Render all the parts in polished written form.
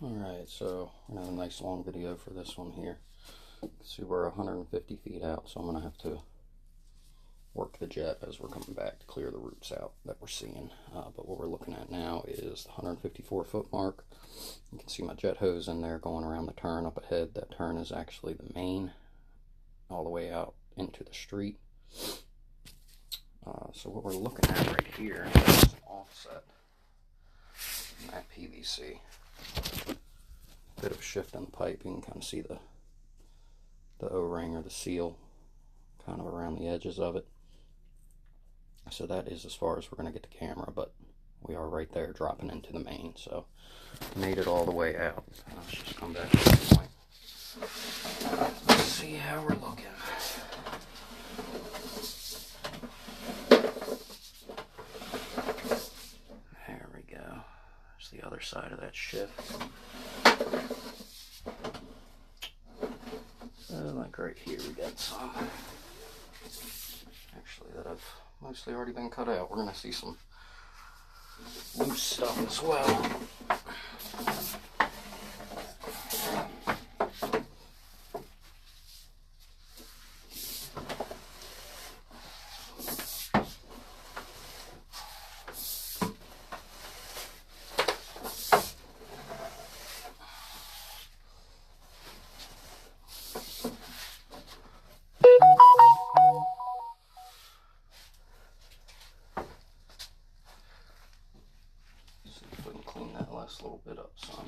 Alright, so I'm going to have a nice long video for this one here. See, we're 150 feet out, so I'm going to have to work the jet as we're coming back to clear the roots out that we're seeing. But what we're looking at now is the 154 foot mark. You can see my jet hose in there going around the turn up ahead. That turn is actually the main, all the way out into the street. So what we're looking at right here is an offset in that PVC. Bit of a shift in the pipe. You can kind of see the O-ring or the seal kind of around the edges of it. So that is as far as we're going to get the camera, but we are right there dropping into the main, so made it all the way out. Let's just come back to this point. Let's see how we're looking. There we go. There's the other side of that shift. Like right here we got some, actually, that have mostly already been cut out. We're going to see some loose stuff as well. A little bit up some.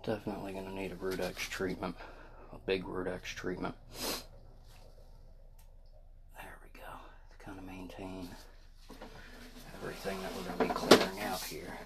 Definitely going to need a root X treatment, a big root X treatment. There we go, to kind of maintain everything that we're going to be clearing out here.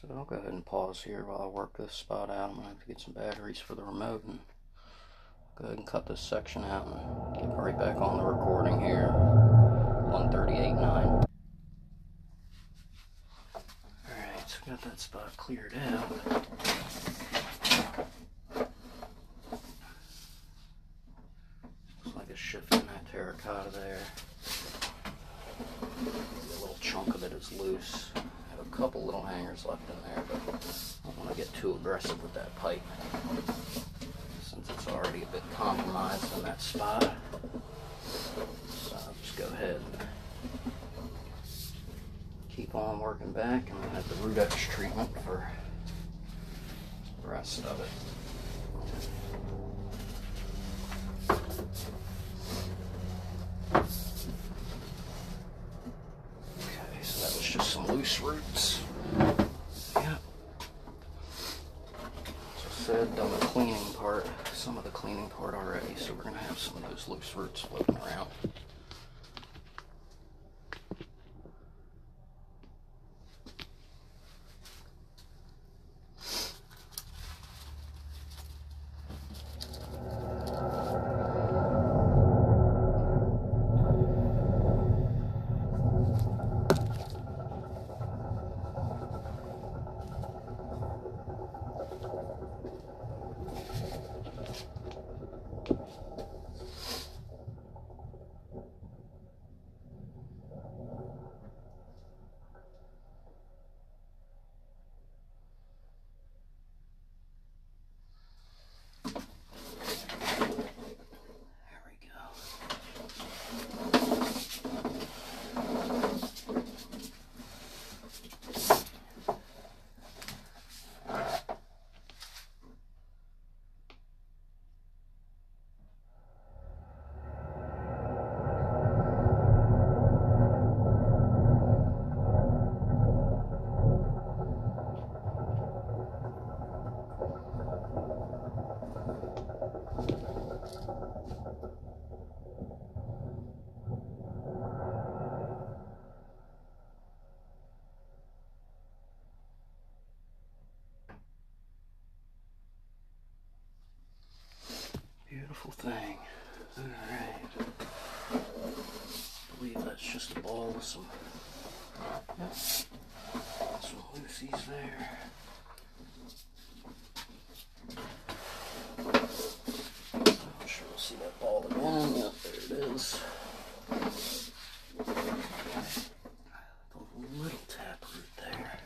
So I'll go ahead and pause here while I work this spot out. I'm going to have to get some batteries for the remote and go ahead and cut this section out and get right back on the recording here. 138.9. Alright, so got that spot cleared out. Looks like a shift in that terracotta there. A little chunk of it is loose. A couple little hangers left in there, but I don't want to get too aggressive with that pipe since it's already a bit compromised in that spot. So I'll just go ahead and keep on working back, and we'll have the root X treatment for the rest of it. Just some loose roots. Yeah. As I said, done the cleaning part, some of the cleaning part already, so we're going to have some of those loose roots floating around. with some, yep, some loosies there. I'm sure we'll see that ball again. Yep, there it is. A little taproot there.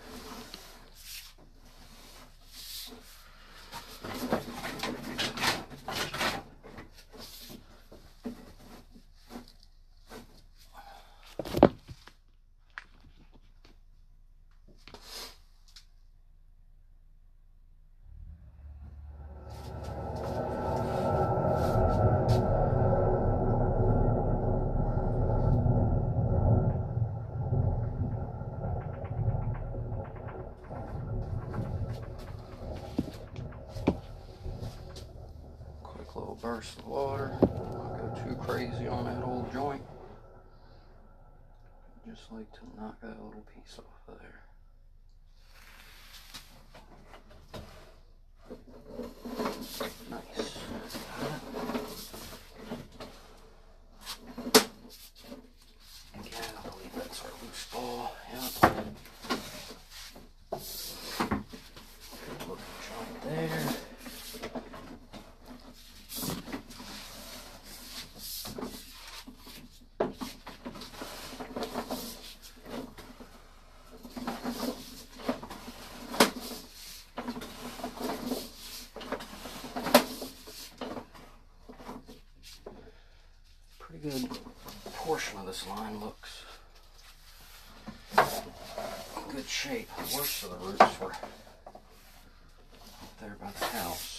Quick little burst of water. Don't go too crazy on that old joint. Just like to knock that little piece off of there. Nice. Again, I believe that's our loose ball. Yep. Good looking joint there. Pretty good portion of this line looks in good shape. The worst of the roots were there by the house.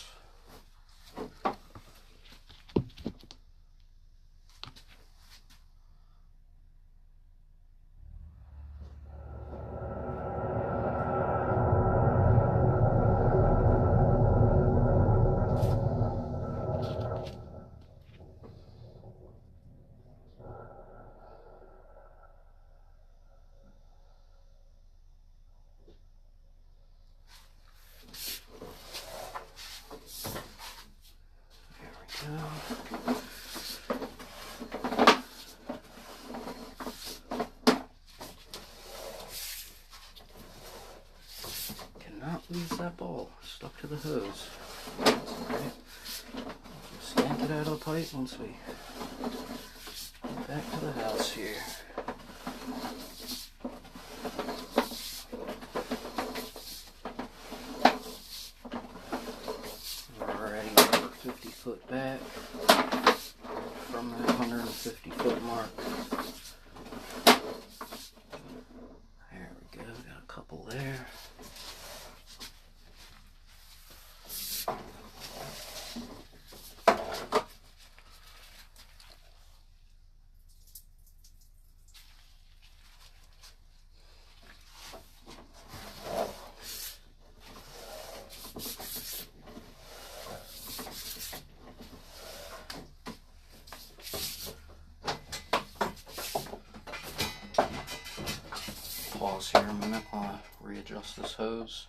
Cannot lose that ball. Stuck to the hose. That's okay. Just yank it out of the pipe once we get back to the house here. We're already over 50 foot back from that 150 foot mark. There we go. Got a couple there. Pause here a minute while I readjust this hose.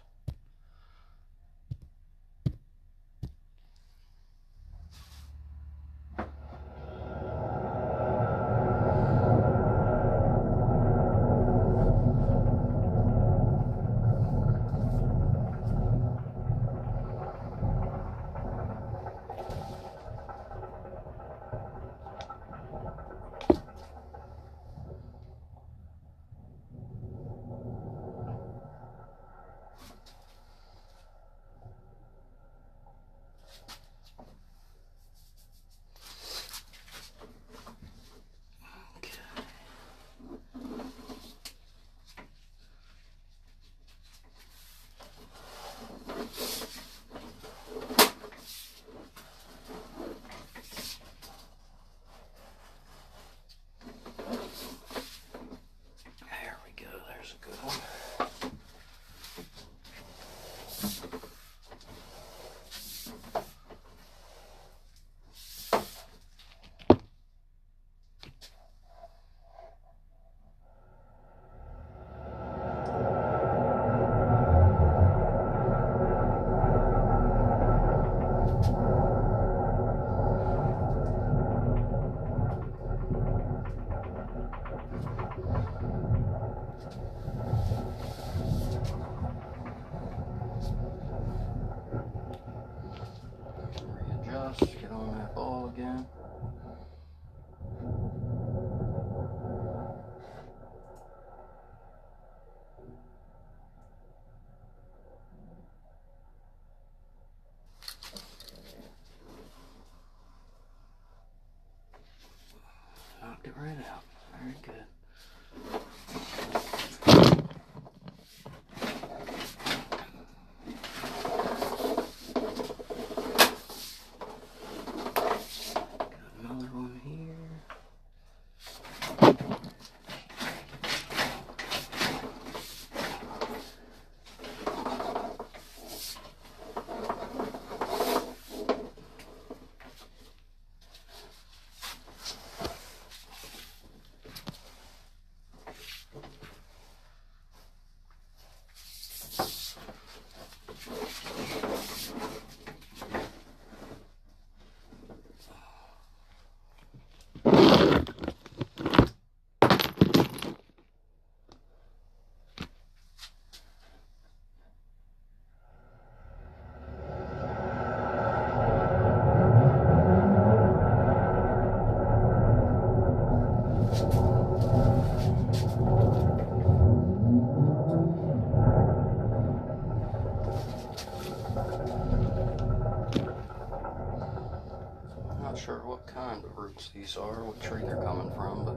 these are, what tree they're coming from, but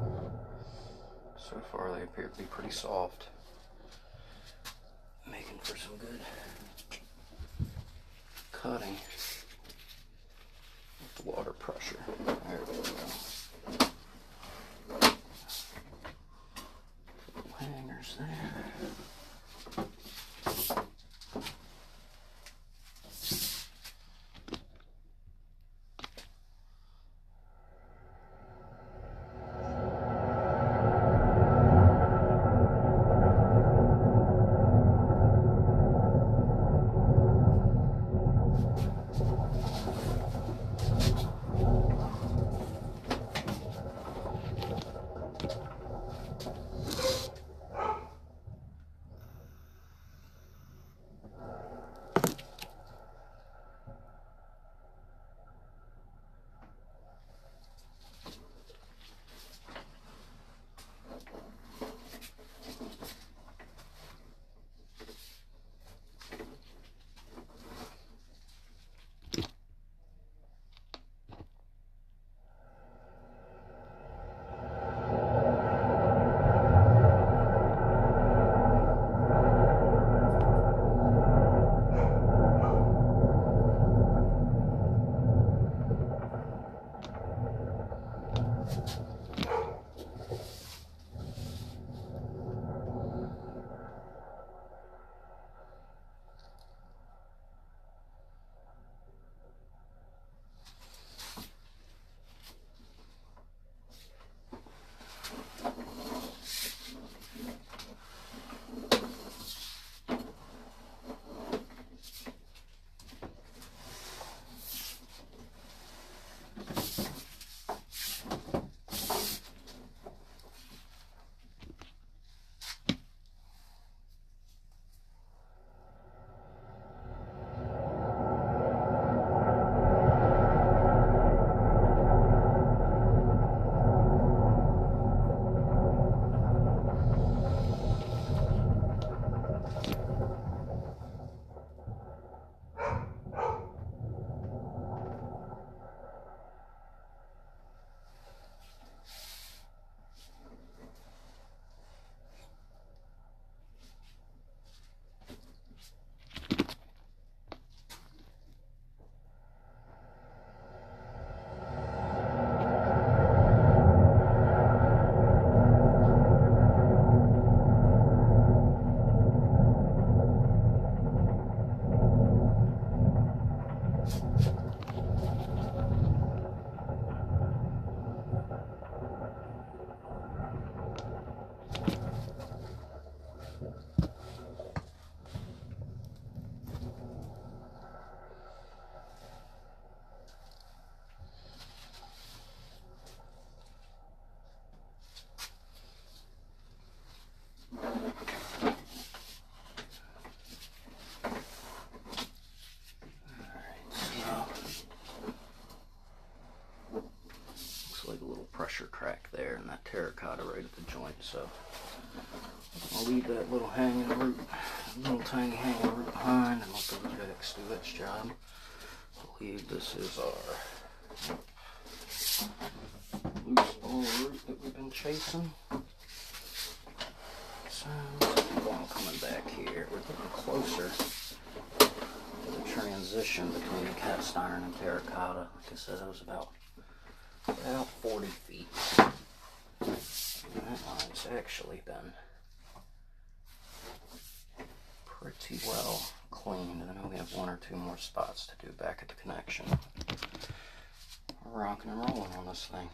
so far they appear to be pretty soft. Making for some good cutting with the water pressure. There we go. Hangers there. Pressure crack there and that terracotta right at the joint, so I'll leave that little hanging root, little tiny hanging root behind, and let the root X do its job. I believe this is our loose ball root that we've been chasing. So I'm coming back here. We're getting closer to the transition between the cast iron and terracotta. Like I said, it was about 40 feet. And that line's actually been pretty well cleaned. I know we have one or two more spots to do back at the connection. We're rocking and rolling on this thing.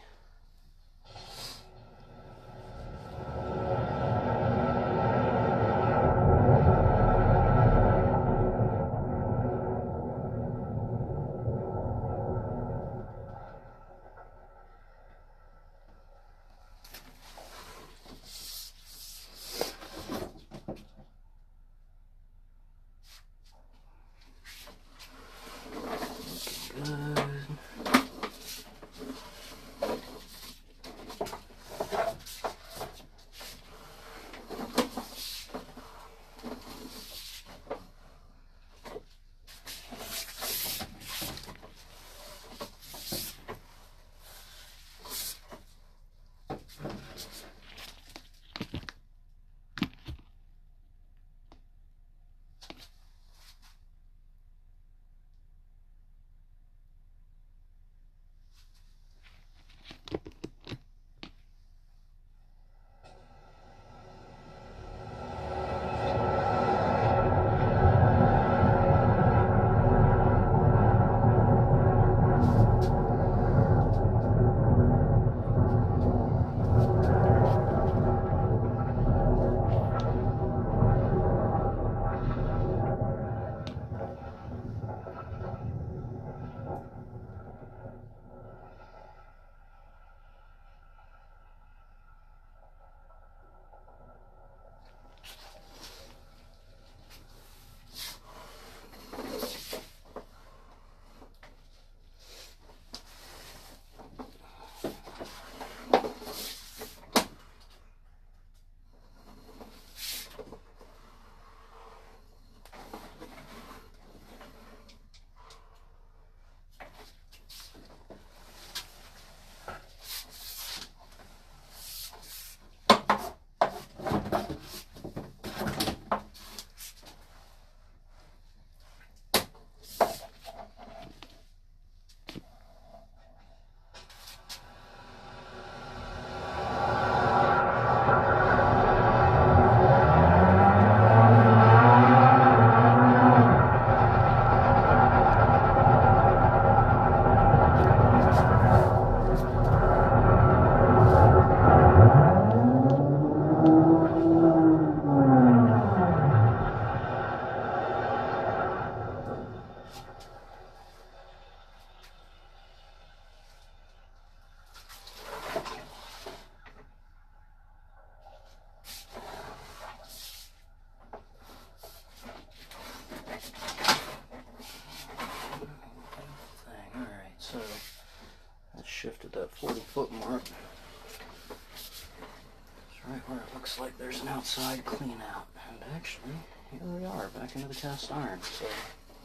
like there's an outside clean out. And actually, here we are, back into the cast iron. So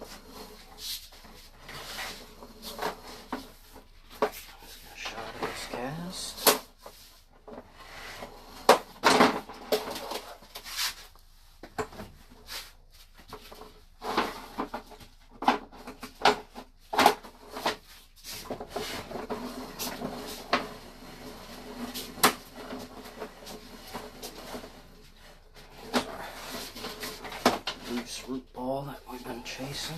let's get a shot of this cast. Loose root ball that we've been chasing.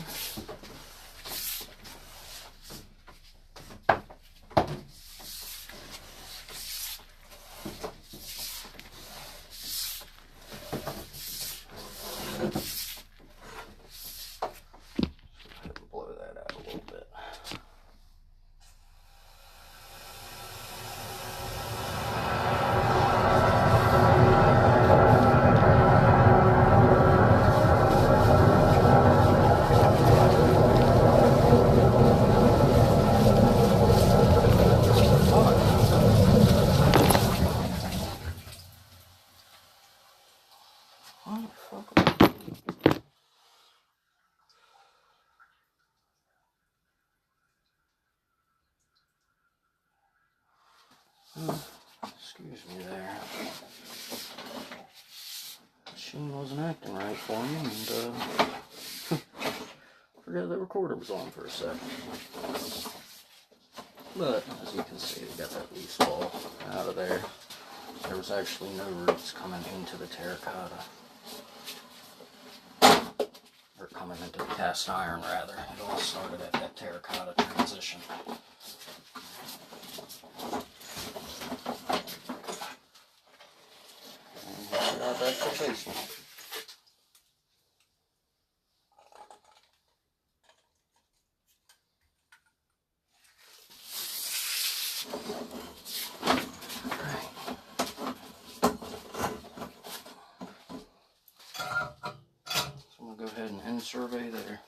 Blow that out a little bit. Excuse me there. Machine wasn't acting right for me, and forgot the recorder was on for a second. But as you can see, we got that loose ball out of there. There was actually no roots coming into the terracotta. Or coming into the cast iron, rather. It all started at that terracotta transition. And now back to chasing. Go ahead and end survey there.